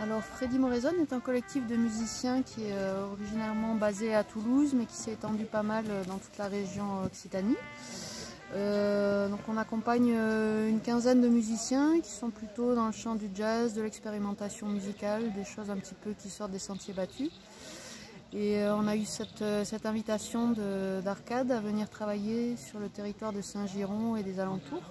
Alors Freddy Moraison est un collectif de musiciens qui est originairement basé à Toulouse mais qui s'est étendu pas mal dans toute la région Occitanie. Donc on accompagne une quinzaine de musiciens qui sont plutôt dans le chant du jazz, de l'expérimentation musicale, des choses un petit peu qui sortent des sentiers battus. Et on a eu cette invitation d'Arcade à venir travailler sur le territoire de Saint-Giron et des alentours.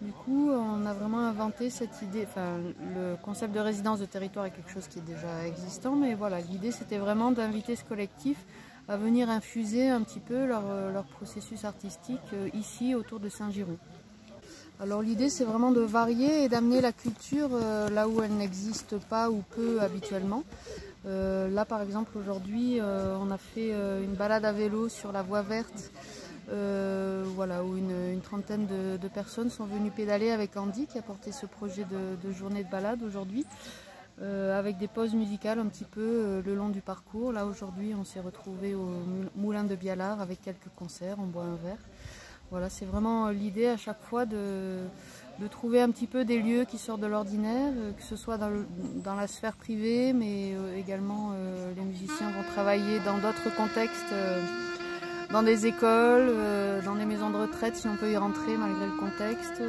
Du coup, on a vraiment inventé cette idée, enfin, le concept de résidence de territoire est quelque chose qui est déjà existant, mais voilà, l'idée c'était vraiment d'inviter ce collectif à venir infuser un petit peu leur processus artistique ici, autour de Saint-Giron. Alors l'idée c'est vraiment de varier et d'amener la culture là où elle n'existe pas ou peu habituellement. Là par exemple aujourd'hui on a fait une balade à vélo sur la voie verte. Voilà, où une trentaine de personnes sont venues pédaler avec Andy qui a porté ce projet de journée de balade aujourd'hui, avec des pauses musicales un petit peu le long du parcours. Là aujourd'hui on s'est retrouvé au Moulin de Bialard avec quelques concerts, on boit un verre. Voilà, c'est vraiment l'idée à chaque fois de trouver un petit peu des lieux qui sortent de l'ordinaire, que ce soit dans la sphère privée, mais également les musiciens vont travailler dans d'autres contextes. Dans des écoles, dans des maisons de retraite si on peut y rentrer malgré le contexte,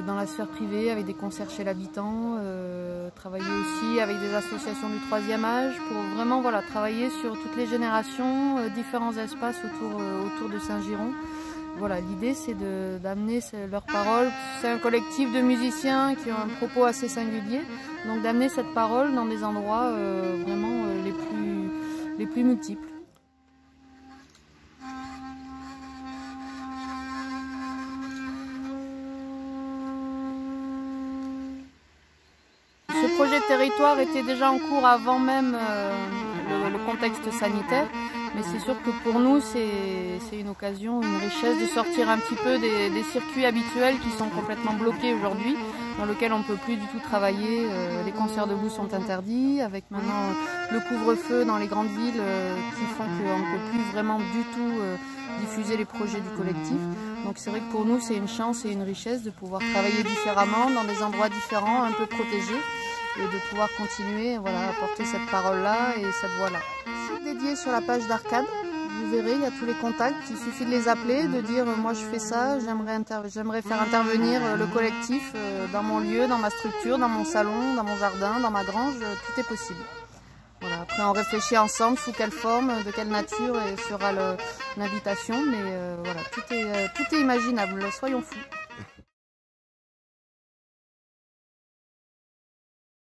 dans la sphère privée avec des concerts chez l'habitant, travailler aussi avec des associations du troisième âge pour vraiment voilà, travailler sur toutes les générations, différents espaces autour de Saint-Giron. Voilà, l'idée c'est d'amener leurs paroles, c'est un collectif de musiciens qui ont un propos assez singulier, donc d'amener cette parole dans des endroits vraiment les plus multiples. Ce projet de territoire était déjà en cours avant même le contexte sanitaire, mais c'est sûr que pour nous c'est une occasion, une richesse de sortir un petit peu des circuits habituels qui sont complètement bloqués aujourd'hui, dans lesquels on ne peut plus du tout travailler. Les concerts debout sont interdits, avec maintenant le couvre-feu dans les grandes villes qui font qu'on ne peut plus vraiment du tout diffuser les projets du collectif. Donc c'est vrai que pour nous c'est une chance et une richesse de pouvoir travailler différemment, dans des endroits différents, un peu protégés, et de pouvoir continuer voilà, à porter cette parole-là et cette voix-là. C'est dédié sur la page d'Arcade, vous verrez, il y a tous les contacts, il suffit de les appeler, de dire moi je fais ça, j'aimerais faire intervenir le collectif dans mon lieu, dans ma structure, dans mon salon, dans mon jardin, dans ma grange, tout est possible. Voilà, après on réfléchit ensemble sous quelle forme, de quelle nature sera l'invitation, mais voilà, tout est imaginable, soyons fous.